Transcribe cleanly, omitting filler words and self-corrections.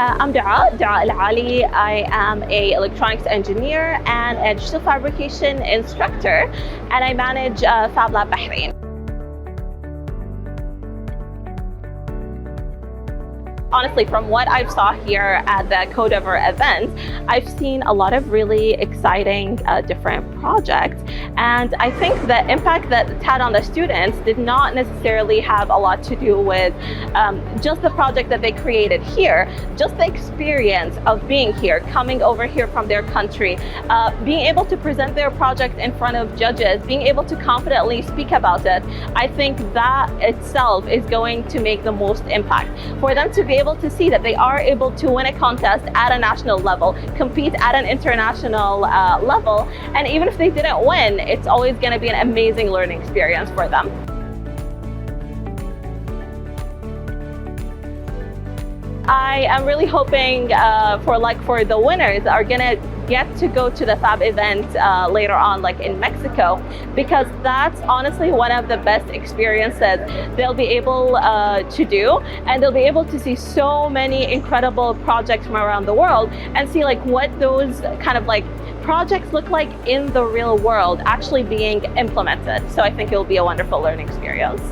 I'm Duaa Alaali. I am a electronics engineer and a digital fabrication instructor, and I manage Fab Lab Bahrain. Honestly, from what I saw here at the Codeavour event, I've seen a lot of really exciting different projects. And I think the impact that it had on the students did not necessarily have a lot to do with just the project that they created here, just the experience of being here, coming over here from their country, being able to present their project in front of judges, being able to confidently speak about it. I think that itself is going to make the most impact. For them to be able to see that they are able to win a contest at a national level, compete at an international level, and even if they didn't win, it's always going to be an amazing learning experience for them. I am really hoping for the winners are gonna get to go to the Fab event later on, like in Mexico, because that's honestly one of the best experiences they'll be able to do, and they'll be able to see so many incredible projects from around the world and see like what those kind of like projects look like in the real world actually being implemented. So I think it will be a wonderful learning experience.